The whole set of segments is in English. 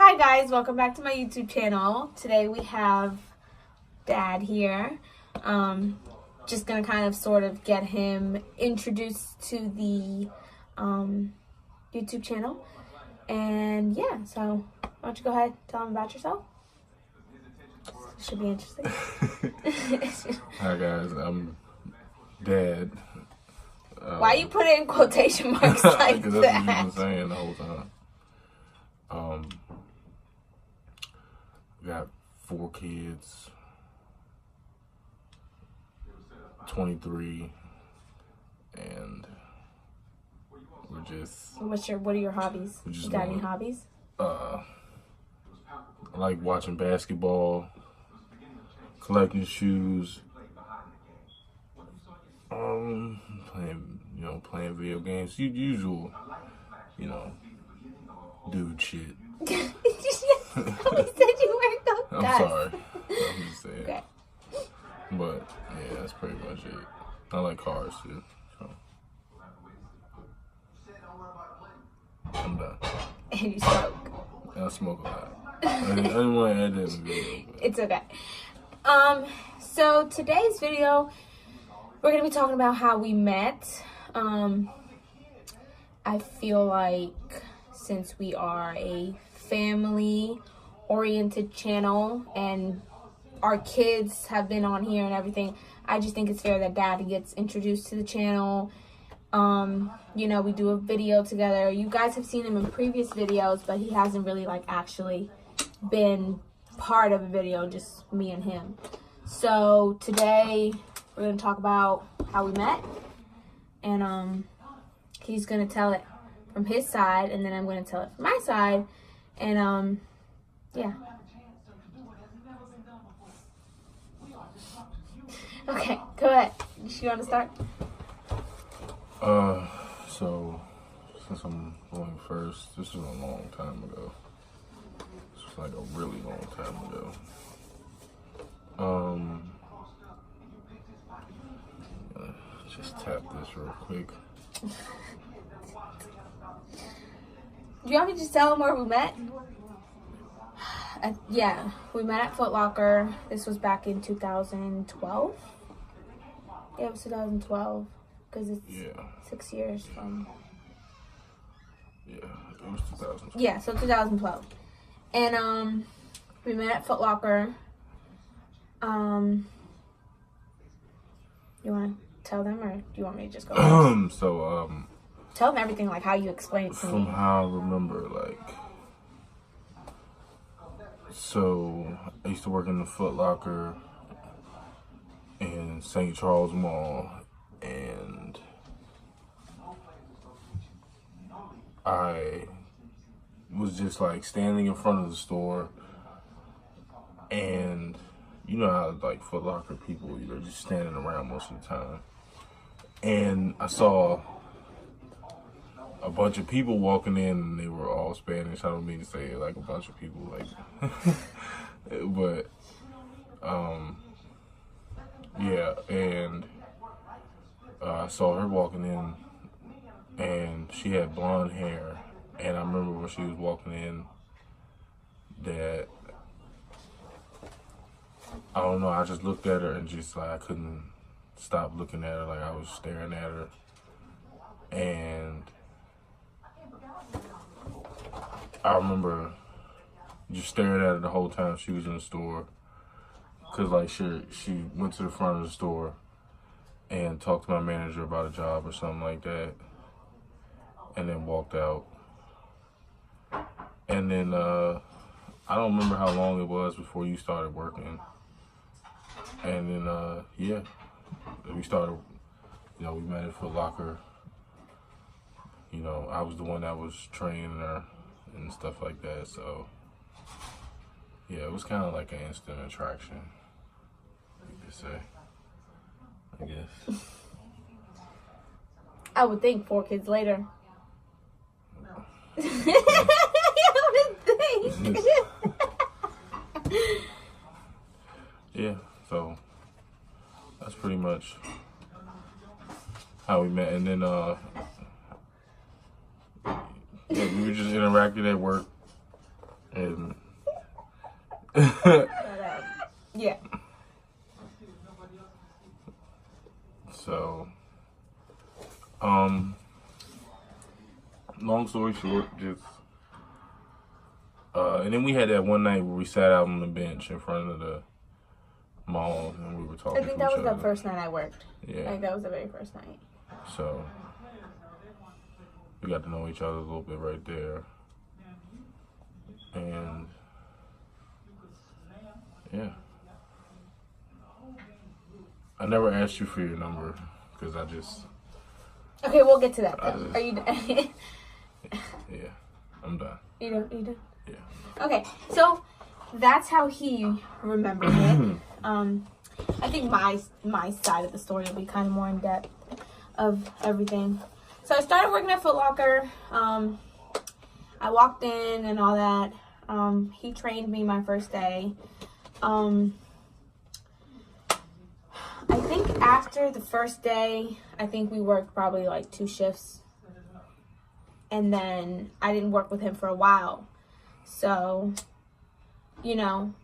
Hi guys, welcome back to my YouTube channel. Today we have Dad here. Just gonna kind of sort of get him introduced to the YouTube channel. And yeah, so why don't you go ahead and tell him about yourself? Should be interesting. Hi guys, I'm Dad. Why you put it in quotation marks like Because that's what you've that? been saying the whole time. Got 4 kids, 23, and we're just. What are your hobbies? You got any hobbies? I like watching basketball, collecting shoes, playing video games. Usual, dude shit. Nobody said you weren't those I'm guys. sorry. I'm just saying. Okay. But yeah, that's pretty much it. I like cars too. So I'm done. And you smoke. I smoke a lot. I didn't want to add that in the video. It's okay. So today's video, we're gonna be talking about how we met. I feel like since we are a family-oriented channel and our kids have been on here and everything, I just think it's fair that Dad gets introduced to the channel. We do a video together. You guys have seen him in previous videos, but he hasn't really actually been part of a video, just me and him. So today we're gonna talk about how we met, and he's gonna tell it from his side, and then I'm gonna tell it from my side, and yeah. Okay, go ahead. You want to start? So since I'm going first, this was a long time ago. This was like a really long time ago. Just tap this real quick. Do you want me to just tell him where we met? Yeah, we met at Foot Locker. This was back in 2012. Yeah, it was 2012 because it's 6 years from. Yeah, it was 2012. Yeah, so 2012, and we met at Foot Locker. You want to tell them, or do you want me to just go? Tell them everything, like how you explained it to me. From how I remember, so I used to work in the Foot Locker in St. Charles Mall, and I was just standing in front of the store, and you know how Foot Locker people, they're just standing around most of the time, and I saw a bunch of people walking in, and they were all Spanish. I don't mean to say it like a bunch of people, but yeah, and I saw her walking in, and she had blonde hair, and I remember when she was walking in that, I don't know, I just looked at her and just I couldn't stop looking at her, I was staring at her, and I remember just staring at her the whole time she was in the store, because she went to the front of the store and talked to my manager about a job or something like that, and then walked out. And then I don't remember how long it was before you started working, and then yeah, we started, we met at Foot Locker. I was the one that was training her and stuff like that, so yeah, it was kind of like an instant attraction, you could say, I guess. I would think 4 kids later. I would think. Yeah, so that's pretty much how we met, and then we were just interacting at work, And yeah. So, long story short, just and then we had that one night where we sat out on the bench in front of the mall and we were talking. I think that was the first night I worked. Yeah. I think that was the very first night. So we got to know each other a little bit right there, and yeah. I never asked you for your number because I just. Okay, we'll get to that. Are you done? Yeah, I'm done. You done? Yeah. Okay, so that's how he remembered it. I think my side of the story will be kind of more in depth of everything. So I started working at Foot Locker. I walked in and all that. He trained me my first day. I think after the first day, I think we worked probably like 2 shifts. And then I didn't work with him for a while. So, you know,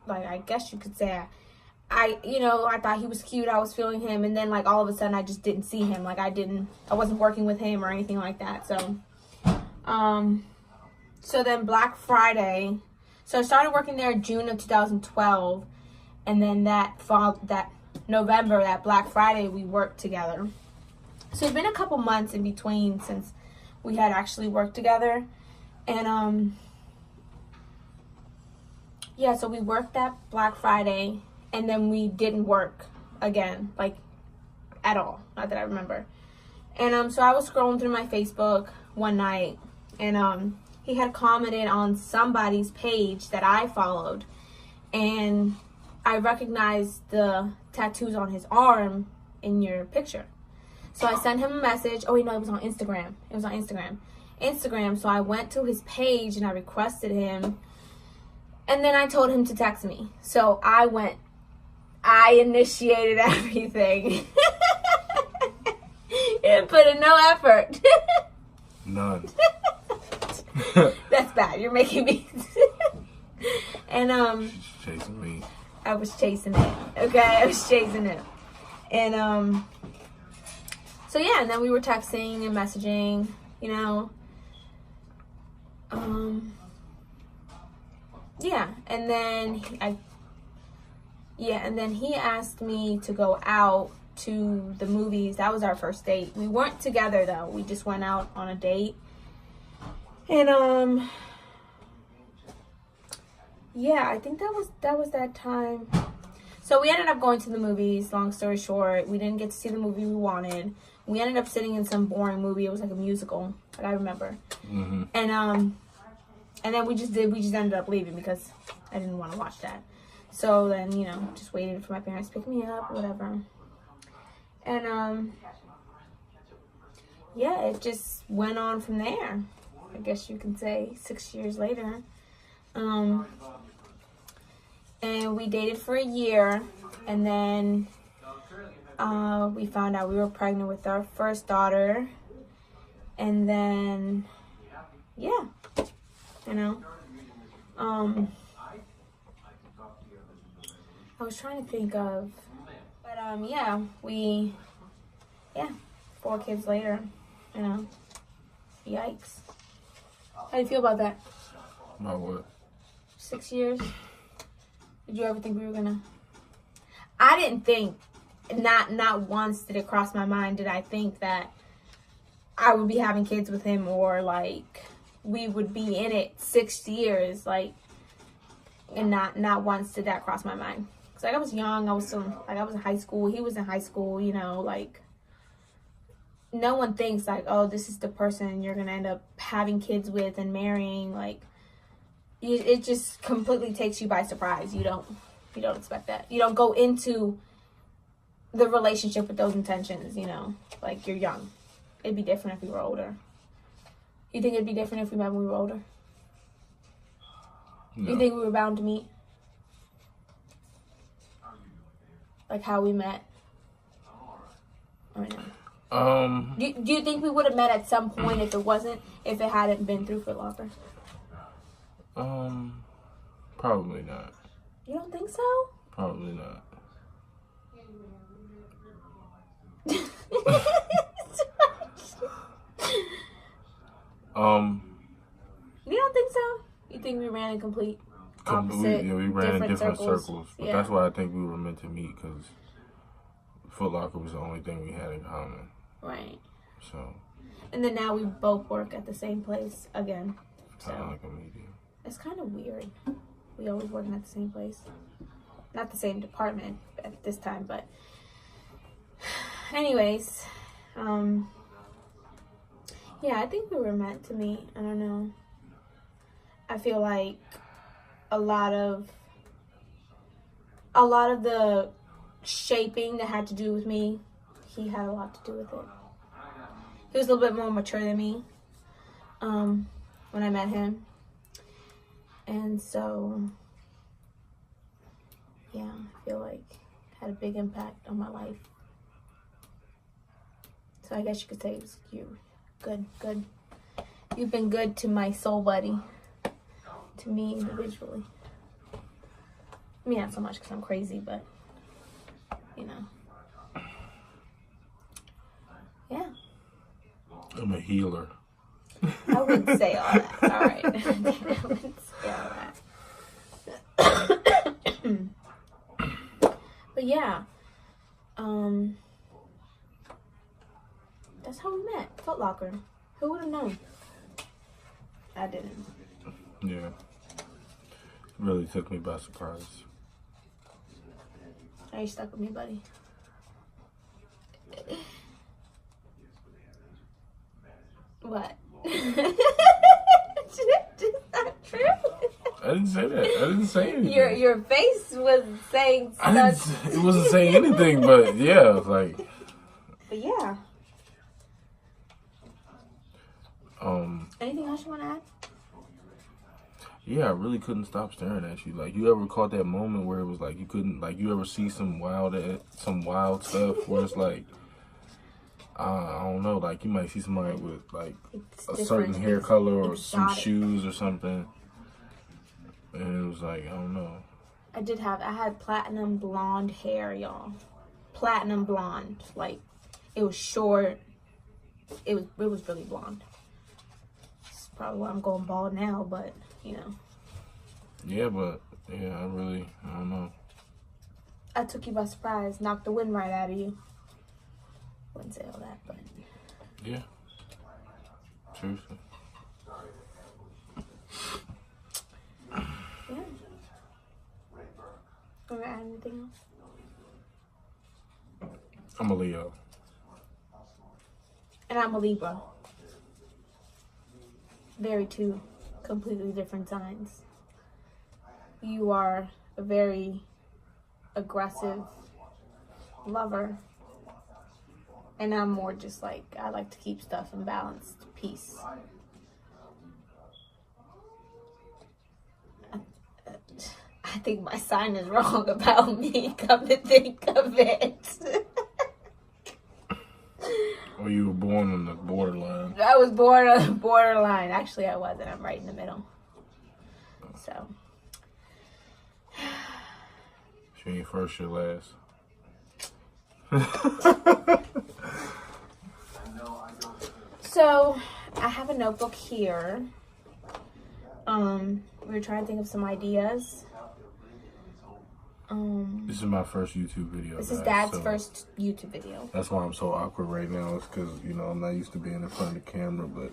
like I guess you could say I thought he was cute. I was feeling him. And then like all of a sudden I just didn't see him. Like I wasn't working with him or anything like that. So, so then Black Friday. So I started working there in June of 2012. And then that November, that Black Friday, we worked together. So it's been a couple months in between since we had actually worked together. And, yeah, so we worked that Black Friday, and then we didn't work again, like, at all. Not that I remember. And, so I was scrolling through my Facebook one night, and, he had commented on somebody's page that I followed, and I recognized the tattoos on his arm in your picture. So I sent him a message. Oh, wait, no, it was on Instagram. It was on Instagram. So I went to his page and I requested him. And then I told him to text me. So I initiated everything. It put in no effort. None. That's bad. You're making me. And, She's chasing me. I was chasing it. Okay, I was chasing it. And, so yeah, and then we were texting and messaging, you know. Yeah, and then he asked me to go out to the movies. That was our first date. We weren't together though. We just went out on a date. And yeah, I think that was that time. So we ended up going to the movies. Long story short, we didn't get to see the movie we wanted. We ended up sitting in some boring movie. It was like a musical, that I remember. Mm-hmm. And then we just ended up leaving because I didn't want to watch that. So then, you know, just waited for my parents to pick me up, whatever. And yeah, it just went on from there. I guess you can say 6 years later. And we dated for a year, and then we found out we were pregnant with our first daughter, and then yeah, you know, I was trying to think of, but yeah, 4 kids later, you know, yikes. How do you feel about that? About what? 6 years. Did you ever think we were gonna? I didn't think, not once did it cross my mind did I think that I would be having kids with him, or like we would be in it 6 years, like, and not once did that cross my mind. Cause like I was young, I was in high school, he was in high school, you know, like no one thinks like, oh, this is the person you're gonna end up having kids with and marrying, like. It just completely takes you by surprise. You don't expect that. You don't go into the relationship with those intentions, you know, like you're young. It'd be different if we were older. You think it'd be different if we met when we were older? No. You think we were bound to meet? Like how we met? Or no? Do you think we would have met at some point if it hadn't been through Foot Locker? Probably not. You don't think so? Probably not. You don't think so? You think we ran in complete opposite, we ran in different circles. But yeah. that's why I think we were meant to meet, because Foot Locker was the only thing we had in common. Right. So. And then now we both work at the same place again. Kind of like a medium. It's kind of weird. We always working at the same place. Not the same department at this time, but anyways, yeah, I think we were meant to meet. I don't know. I feel like a lot of the shaping that had to do with me, he had a lot to do with it. He was a little bit more mature than me when I met him. And so, yeah, I feel like it had a big impact on my life. So I guess you could say it was you. Good. You've been good to my soul buddy. To me individually. I mean, not so much because I'm crazy, but, you know. Yeah. I'm a healer. I wouldn't say all that. All right. I wouldn't say all that. But yeah. That's how we met. Foot Locker. Who would have known? I didn't. Yeah. Really took me by surprise. Are you stuck with me, buddy? What? Is that true? I didn't say that. I didn't say anything. Your face was saying stuff. It wasn't saying anything, but yeah, like. But yeah. Anything else you want to add? Yeah, I really couldn't stop staring at you. Like, you ever caught that moment where it was like you couldn't, like, you ever see some wild stuff where it's like, I don't know, like you might see somebody with like a certain hair color or some shoes or something, and it was like, I don't know. I had platinum blonde hair, y'all. Platinum blonde, like it was short. It was really blonde. It's probably why I'm going bald now, but you know. Yeah, but yeah, I don't know. I took you by surprise, knocked the wind right out of you. Wouldn't say all that, but yeah, seriously. Yeah. Want to add anything else? I'm a Leo. And I'm a Libra. Very two completely different signs. You are a very aggressive lover. And I'm more just like, I like to keep stuff in balanced peace. I think my sign is wrong about me, come to think of it. Or you were born on the borderline. I was born on the borderline. Actually, I wasn't. I'm right in the middle. So. She ain't first, she last. So, I have a notebook here. We were trying to think of some ideas. This is my first YouTube video. This is Dad's first YouTube video. That's why I'm so awkward right now. It's because, I'm not used to being in front of the camera, but,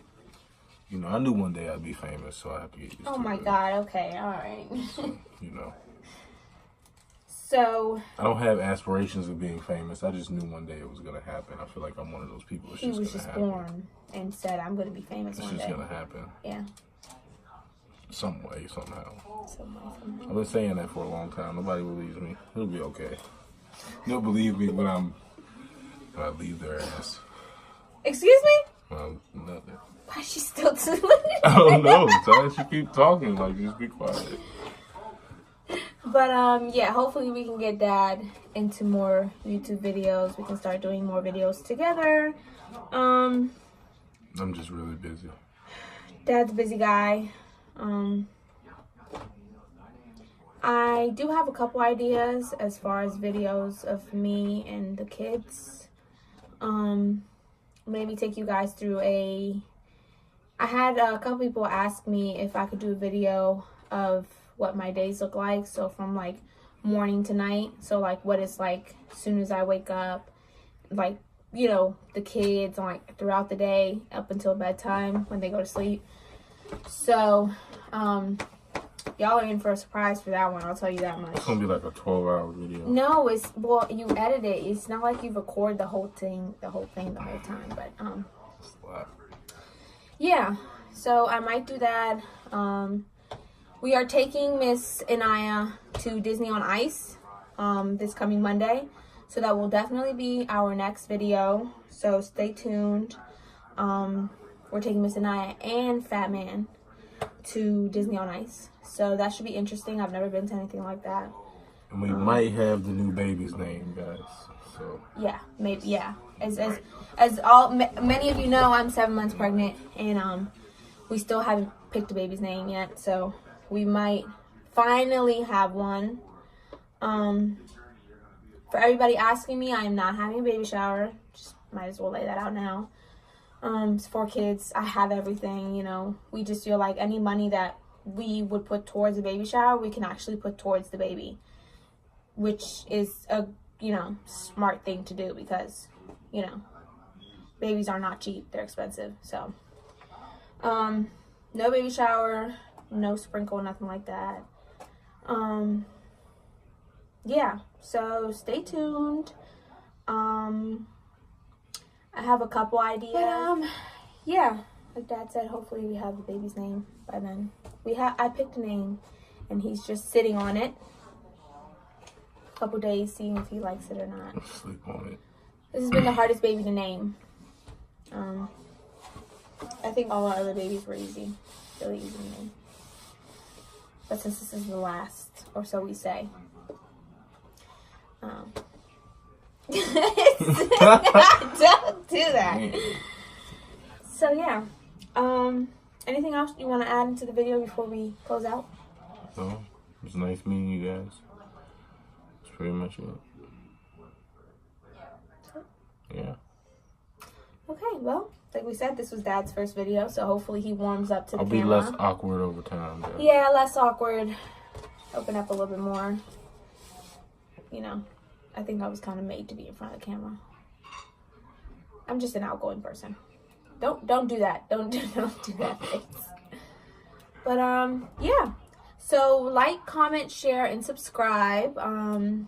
I knew one day I'd be famous, so I have to get used to it. Oh my God, okay, alright. So, So. I don't have aspirations of being famous. I just knew one day it was going to happen. I feel like I'm one of those people. He was just born and said, I'm going to be famous one day. It's just going to happen. Yeah. Some way, somehow. Somehow. I've been saying that for a long time. Nobody believes me. It'll be okay. They'll believe me when I leave their ass. Excuse me? Well, nothing. Why is she still doing it? I don't know. So I should keep talking. Like, just be quiet. But, yeah, hopefully we can get Dad into more YouTube videos. We can start doing more videos together. I'm just really busy. Dad's a busy guy. I do have a couple ideas as far as videos of me and the kids. Maybe take you guys through I had a couple people ask me if I could do a video of what my days look like. So from like morning to night. So like what it's like as soon as I wake up, like, you know, the kids like throughout the day up until bedtime when they go to sleep. So, y'all are in for a surprise for that one, I'll tell you that much. It's gonna be like a 12-hour video. No, well, you edit it. It's not like you record the whole thing the whole time, but It's a lot. yeah. So I might do that. We are taking Miss Anaya to Disney on Ice this coming Monday. So that will definitely be our next video. So stay tuned. We're taking Miss Anaya and Fat Man to Disney on Ice. So that should be interesting. I've never been to anything like that. And we might have the new baby's name, guys. So Yeah, maybe, yeah. As many of you know, I'm 7 months pregnant, and we still haven't picked a baby's name yet. So we might finally have one. For everybody asking me, I am not having a baby shower. Just might as well lay that out now. It's 4 kids. I have everything, you know. We just feel like any money that we would put towards a baby shower, we can actually put towards the baby, which is a, you know, smart thing to do because, you know, babies are not cheap. They're expensive. So, no baby shower, no sprinkle, nothing like that. Yeah, so stay tuned. I have a couple ideas. But, yeah, like Dad said, hopefully we have the baby's name by then. I picked a name, and he's just sitting on it. A couple days, seeing if he likes it or not. sleep on it. This has been the hardest baby to name. I think all our other babies were easy, really easy to name. But since this is the last, or so we say. Don't do that. So yeah. Anything else you want to add into the video before we close out? So it was nice meeting you guys. That's pretty much it. Yeah. Okay, well, like we said, this was Dad's first video, so hopefully he warms up to the I'll camera. be less awkward over time, Dad. Yeah, less awkward. Open up a little bit more. You know, I think I was kind of made to be in front of the camera. I'm just an outgoing person. Don't do that. Don't do that, face. But yeah. So like, comment, share, and subscribe. And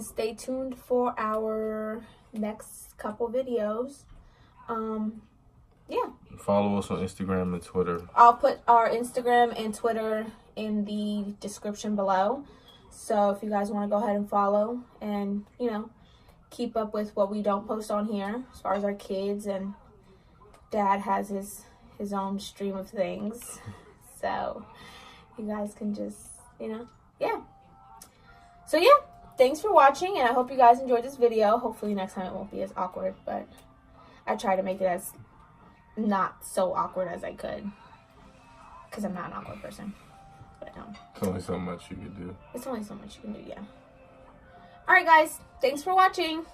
stay tuned for our next couple videos. Yeah. Follow us on Instagram and Twitter. I'll put our Instagram and Twitter in the description below. So if you guys want to go ahead and follow and, you know, keep up with what we don't post on here as far as our kids, and Dad has his own stream of things. So you guys can just, you know, yeah. So yeah, thanks for watching, and I hope you guys enjoyed this video. Hopefully next time it won't be as awkward, but I try to make it as not so awkward as I could, because I'm not an awkward person. But It's only so much you can do. it's only so much you can do, yeah. Alright guys, thanks for watching.